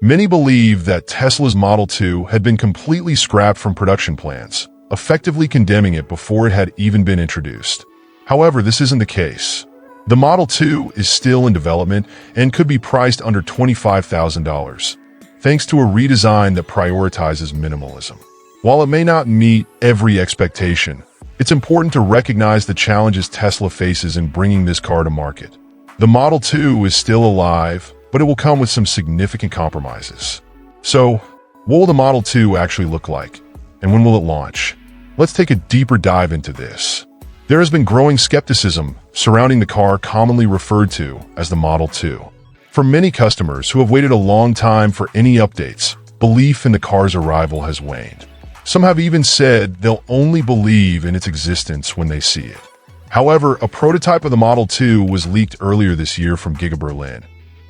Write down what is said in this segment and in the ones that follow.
Many believe that Tesla's Model 2 had been completely scrapped from production plans, effectively condemning it before it had even been introduced. However, this isn't the case. The Model 2 is still in development and could be priced under $25,000, thanks to a redesign that prioritizes minimalism. While it may not meet every expectation, it's important to recognize the challenges Tesla faces in bringing this car to market. The Model 2 is still alive, but it will come with some significant compromises. So, what will the Model 2 actually look like? And when will it launch? Let's take a deeper dive into this. There has been growing skepticism surrounding the car commonly referred to as the Model 2. For many customers who have waited a long time for any updates, belief in the car's arrival has waned. Some have even said they'll only believe in its existence when they see it. However, a prototype of the Model 2 was leaked earlier this year from Giga Berlin,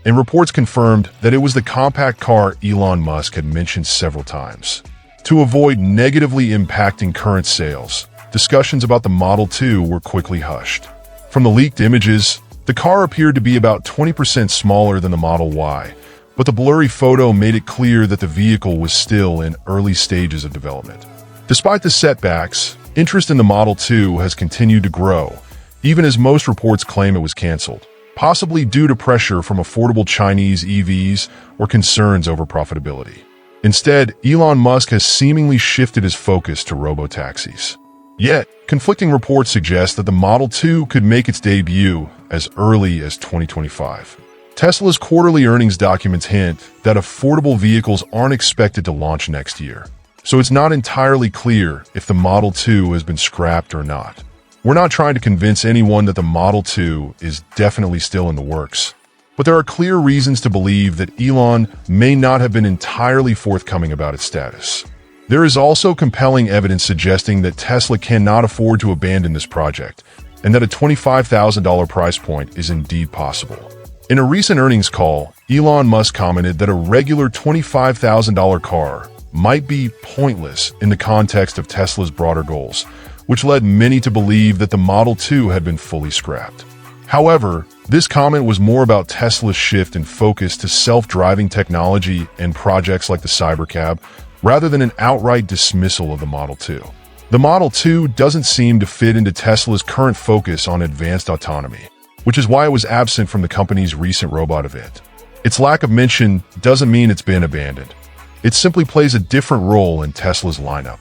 and reports confirmed that it was the compact car Elon Musk had mentioned several times. To avoid negatively impacting current sales, discussions about the Model 2 were quickly hushed. From the leaked images, the car appeared to be about 20% smaller than the Model Y, but the blurry photo made it clear that the vehicle was still in early stages of development. Despite the setbacks, interest in the Model 2 has continued to grow, even as most reports claim it was canceled, possibly due to pressure from affordable Chinese EVs or concerns over profitability. Instead, Elon Musk has seemingly shifted his focus to robotaxis. Yet, conflicting reports suggest that the Model 2 could make its debut as early as 2025. Tesla's quarterly earnings documents hint that affordable vehicles aren't expected to launch next year, so it's not entirely clear if the Model 2 has been scrapped or not. We're not trying to convince anyone that the Model 2 is definitely still in the works, but there are clear reasons to believe that Elon may not have been entirely forthcoming about its status. There is also compelling evidence suggesting that Tesla cannot afford to abandon this project, and that a $25,000 price point is indeed possible. In a recent earnings call, Elon Musk commented that a regular $25,000 car might be pointless in the context of Tesla's broader goals, which led many to believe that the Model 2 had been fully scrapped. However, this comment was more about Tesla's shift in focus to self-driving technology and projects like the Cybercab, rather than an outright dismissal of the Model 2. The Model 2 doesn't seem to fit into Tesla's current focus on advanced autonomy, which is why it was absent from the company's recent robot event. Its lack of mention doesn't mean it's been abandoned. It simply plays a different role in Tesla's lineup.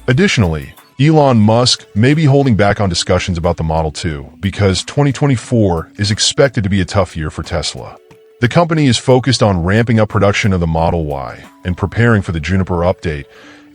Additionally, Elon Musk may be holding back on discussions about the Model 2 because 2024 is expected to be a tough year for Tesla. The company is focused on ramping up production of the Model Y and preparing for the Juniper update,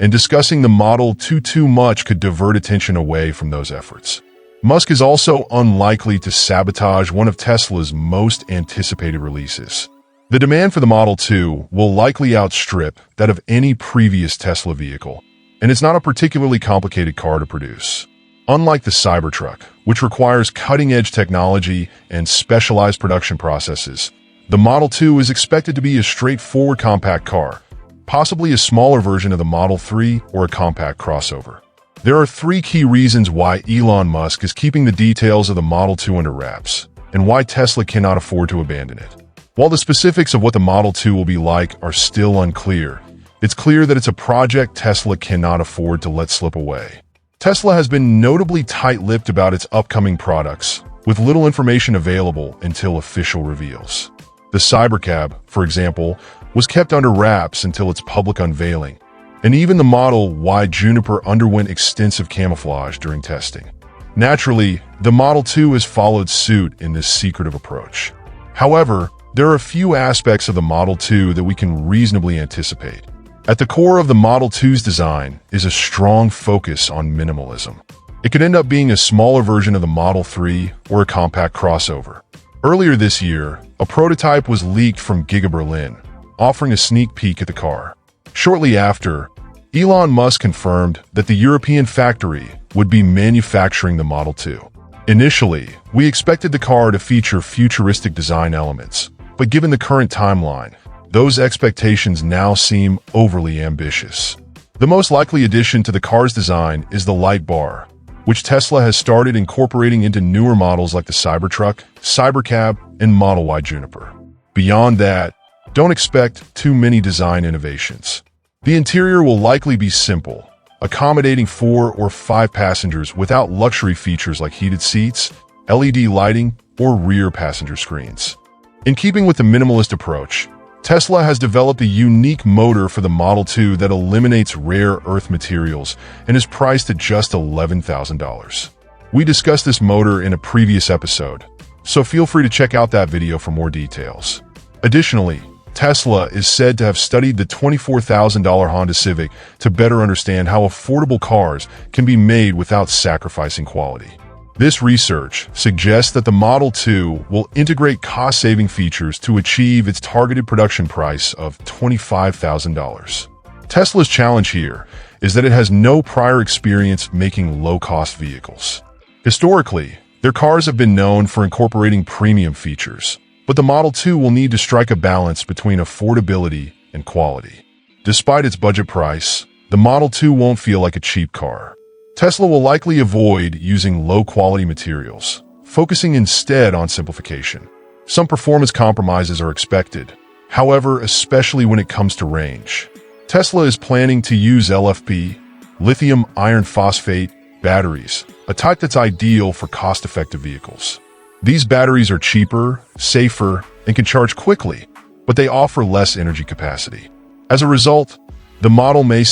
and discussing the Model 2 too much could divert attention away from those efforts. Musk is also unlikely to sabotage one of Tesla's most anticipated releases. The demand for the Model 2 will likely outstrip that of any previous Tesla vehicle, and it's not a particularly complicated car to produce. Unlike the Cybertruck, which requires cutting-edge technology and specialized production processes, the Model 2 is expected to be a straightforward compact car, possibly a smaller version of the Model 3 or a compact crossover. There are three key reasons why Elon Musk is keeping the details of the Model 2 under wraps, and why Tesla cannot afford to abandon it. While the specifics of what the Model 2 will be like are still unclear, it's clear that it's a project Tesla cannot afford to let slip away. Tesla has been notably tight-lipped about its upcoming products, with little information available until official reveals. The Cybercab, for example, was kept under wraps until its public unveiling, and even the Model Y Juniper underwent extensive camouflage during testing. Naturally, the Model 2 has followed suit in this secretive approach. However, there are a few aspects of the Model 2 that we can reasonably anticipate. At the core of the Model 2's design is a strong focus on minimalism. It could end up being a smaller version of the Model 3 or a compact crossover. Earlier this year, a prototype was leaked from Giga Berlin, offering a sneak peek at the car. Shortly after, Elon Musk confirmed that the European factory would be manufacturing the Model 2. Initially, we expected the car to feature futuristic design elements, but given the current timeline, those expectations now seem overly ambitious. The most likely addition to the car's design is the light bar, which Tesla has started incorporating into newer models like the Cybertruck, Cybercab, and Model Y Juniper. Beyond that, Don't expect too many design innovations. The interior will likely be simple, accommodating 4 or 5 passengers without luxury features like heated seats, LED lighting, or rear passenger screens. In keeping with the minimalist approach, Tesla has developed a unique motor for the Model 2 that eliminates rare earth materials and is priced at just $11,000. We discussed this motor in a previous episode, so feel free to check out that video for more details. Additionally, Tesla is said to have studied the $24,000 Honda Civic to better understand how affordable cars can be made without sacrificing quality. This research suggests that the Model 2 will integrate cost-saving features to achieve its targeted production price of $25,000. Tesla's challenge here is that it has no prior experience making low-cost vehicles. Historically, their cars have been known for incorporating premium features, but the Model 2 will need to strike a balance between affordability and quality. Despite its budget price, the Model 2 won't feel like a cheap car. Tesla will likely avoid using low-quality materials, focusing instead on simplification. Some performance compromises are expected, however, especially when it comes to range. Tesla is planning to use LFP, lithium iron phosphate, batteries, a type that's ideal for cost-effective vehicles. These batteries are cheaper, safer, and can charge quickly, but they offer less energy capacity. As a result, the model may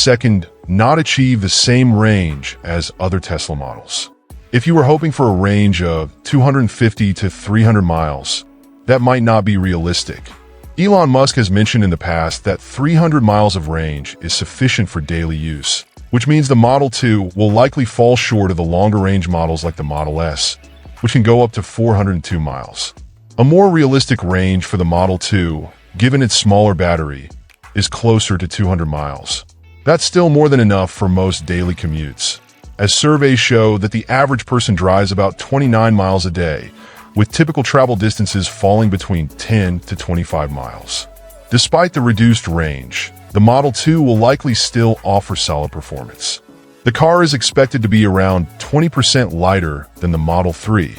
not achieve the same range as other Tesla models. If you were hoping for a range of 250 to 300 miles, that might not be realistic. Elon Musk has mentioned in the past that 300 miles of range is sufficient for daily use, which means the Model 2 will likely fall short of the longer-range models like the Model S, which can go up to 402 miles. A more realistic range for the Model 2, given its smaller battery, is closer to 200 miles. That's still more than enough for most daily commutes, as surveys show that the average person drives about 29 miles a day, with typical travel distances falling between 10 to 25 miles. Despite the reduced range, the Model 2 will likely still offer solid performance. The car is expected to be around 20% lighter than the Model 3,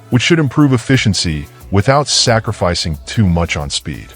which should improve efficiency without sacrificing too much on speed.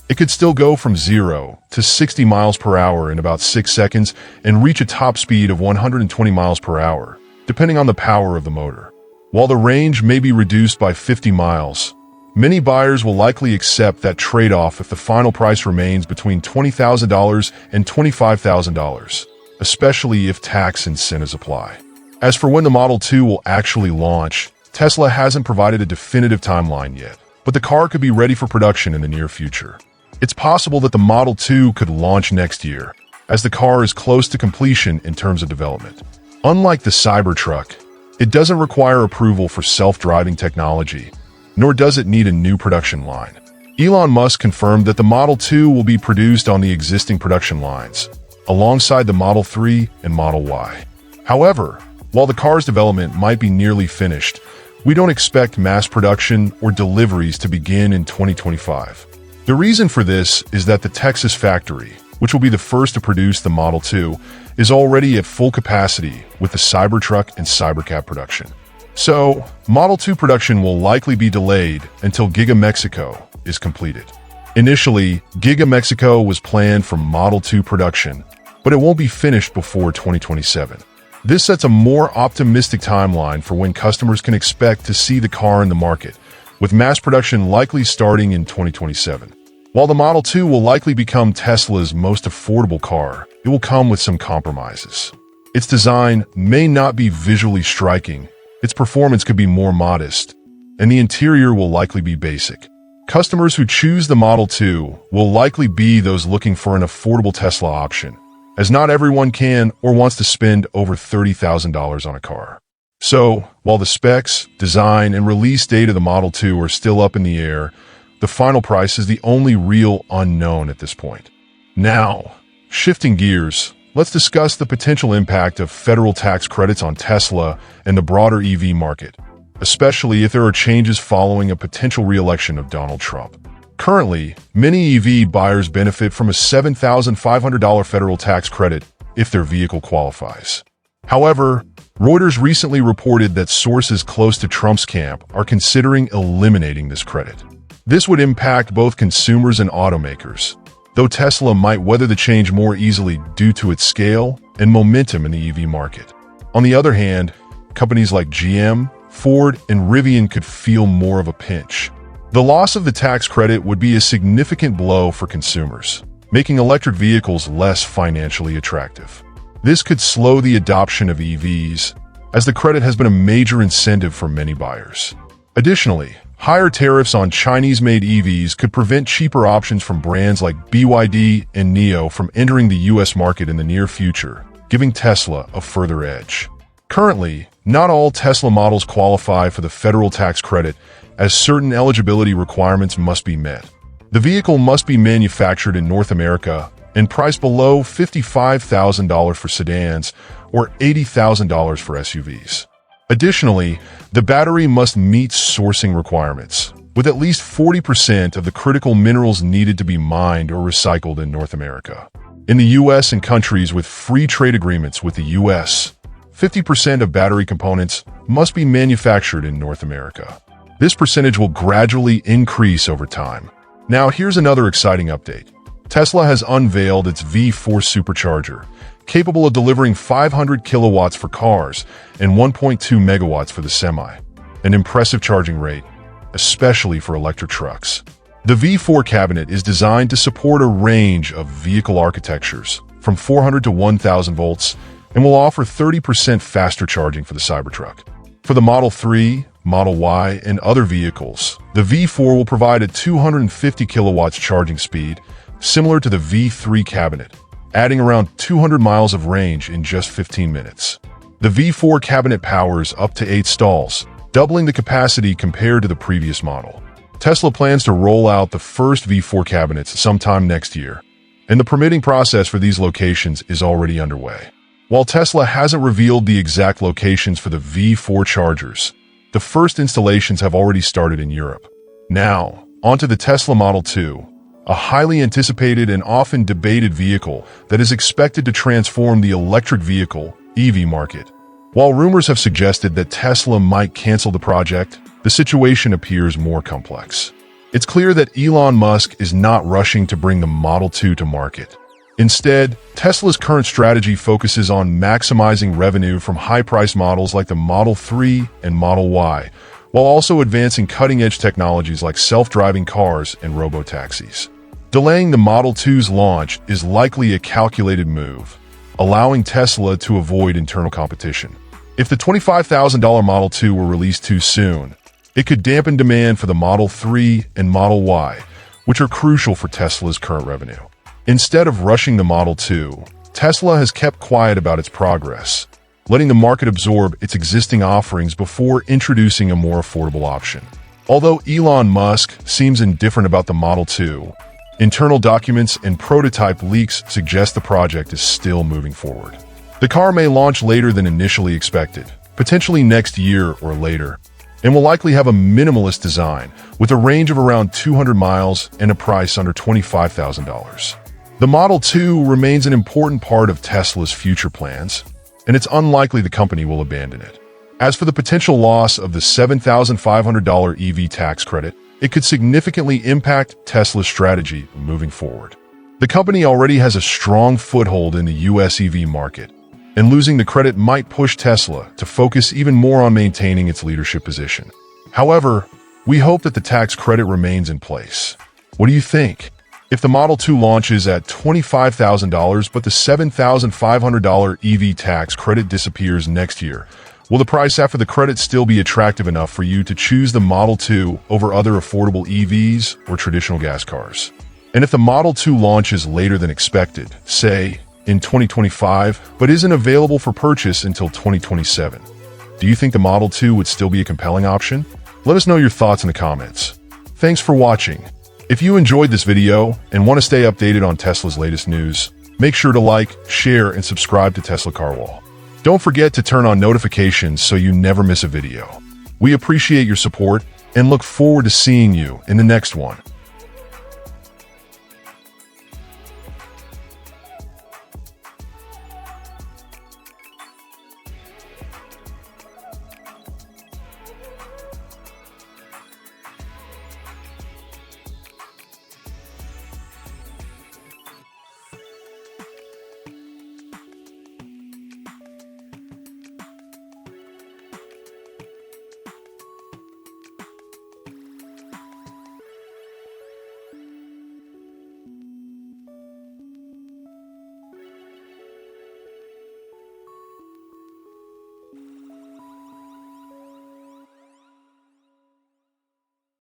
It could still go from 0 to 60 miles per hour in about 6 seconds and reach a top speed of 120 miles per hour, depending on the power of the motor. While the range may be reduced by 50 miles, many buyers will likely accept that trade-off if the final price remains between $20,000 and $25,000, especially if tax incentives apply. As for when the Model 2 will actually launch, Tesla hasn't provided a definitive timeline yet, but the car could be ready for production in the near future. It's possible that the Model 2 could launch next year, as the car is close to completion in terms of development. Unlike the Cybertruck, it doesn't require approval for self-driving technology, nor does it need a new production line. Elon Musk confirmed that the Model 2 will be produced on the existing production lines, alongside the Model 3 and Model Y. However, while the car's development might be nearly finished, we don't expect mass production or deliveries to begin in 2025. The reason for this is that the Texas factory, which will be the first to produce the Model 2, is already at full capacity with the Cybertruck and Cybercab production. So, Model 2 production will likely be delayed until Giga Mexico is completed. Initially, Giga Mexico was planned for Model 2 production, but it won't be finished before 2027. This sets a more optimistic timeline for when customers can expect to see the car in the market, with mass production likely starting in 2027. While the Model 2 will likely become Tesla's most affordable car, it will come with some compromises. Its design may not be visually striking, its performance could be more modest, and the interior will likely be basic. Customers who choose the Model 2 will likely be those looking for an affordable Tesla option, as not everyone can or wants to spend over $30,000 on a car. So, while the specs, design, and release date of the Model 2 are still up in the air, the final price is the only real unknown at this point. Now, shifting gears, let's discuss the potential impact of federal tax credits on Tesla and the broader EV market, especially if there are changes following a potential re-election of Donald Trump. Currently, many EV buyers benefit from a $7,500 federal tax credit if their vehicle qualifies. However, Reuters recently reported that sources close to Trump's camp are considering eliminating this credit. This would impact both consumers and automakers, though Tesla might weather the change more easily due to its scale and momentum in the EV market. On the other hand, companies like GM, Ford, and Rivian could feel more of a pinch. The loss of the tax credit would be a significant blow for consumers, making electric vehicles less financially attractive. This could slow the adoption of EVs, as the credit has been a major incentive for many buyers. Additionally, higher tariffs on Chinese-made EVs could prevent cheaper options from brands like BYD and NIO from entering the US market in the near future, giving Tesla a further edge. Currently, not all Tesla models qualify for the federal tax credit, as certain eligibility requirements must be met. The vehicle must be manufactured in North America and priced below $55,000 for sedans or $80,000 for SUVs. Additionally, the battery must meet sourcing requirements, with at least 40% of the critical minerals needed to be mined or recycled in North America. In the US and countries with free trade agreements with the US, 50% of battery components must be manufactured in North America. This percentage will gradually increase over time. Now, here's another exciting update. Tesla has unveiled its V4 supercharger, capable of delivering 500 kilowatts for cars and 1.2 megawatts for the Semi, an impressive charging rate, especially for electric trucks. The V4 cabinet is designed to support a range of vehicle architectures, from 400 to 1,000 volts, and will offer 30% faster charging for the Cybertruck. For the Model 3, Model Y, and other vehicles, the V4 will provide a 250 kilowatts charging speed, similar to the V3 cabinet, adding around 200 miles of range in just 15 minutes. The V4 cabinet powers up to 8 stalls, doubling the capacity compared to the previous model. Tesla plans to roll out the first V4 cabinets sometime next year, and the permitting process for these locations is already underway. While Tesla hasn't revealed the exact locations for the V4 chargers, the first installations have already started in Europe. Now, onto the Tesla Model 2, a highly anticipated and often debated vehicle that is expected to transform the electric vehicle (EV) market. While rumors have suggested that Tesla might cancel the project, the situation appears more complex. It's clear that Elon Musk is not rushing to bring the Model 2 to market. Instead, Tesla's current strategy focuses on maximizing revenue from high-priced models like the Model 3 and Model Y, while also advancing cutting-edge technologies like self-driving cars and robotaxis. Delaying the Model 2's launch is likely a calculated move, allowing Tesla to avoid internal competition. If the $25,000 Model 2 were released too soon, it could dampen demand for the Model 3 and Model Y, which are crucial for Tesla's current revenue. Instead of rushing the Model 2, Tesla has kept quiet about its progress, letting the market absorb its existing offerings before introducing a more affordable option. Although Elon Musk seems indifferent about the Model 2, internal documents and prototype leaks suggest the project is still moving forward. The car may launch later than initially expected, potentially next year or later, and will likely have a minimalist design with a range of around 200 miles and a price under $25,000. The Model 2 remains an important part of Tesla's future plans, and it's unlikely the company will abandon it. As for the potential loss of the $7,500 EV tax credit, it could significantly impact Tesla's strategy moving forward. The company already has a strong foothold in the US EV market, and losing the credit might push Tesla to focus even more on maintaining its leadership position. However, we hope that the tax credit remains in place. What do you think? If the Model 2 launches at $25,000 but the $7,500 EV tax credit disappears next year, will the price after the credit still be attractive enough for you to choose the Model 2 over other affordable EVs or traditional gas cars? And if the Model 2 launches later than expected, say in 2025, but isn't available for purchase until 2027, do you think the Model 2 would still be a compelling option? Let us know your thoughts in the comments. Thanks for watching. If you enjoyed this video and want to stay updated on Tesla's latest news, make sure to like, share, and subscribe to Tesla Carwall. Don't forget to turn on notifications so you never miss a video. We appreciate your support and look forward to seeing you in the next one.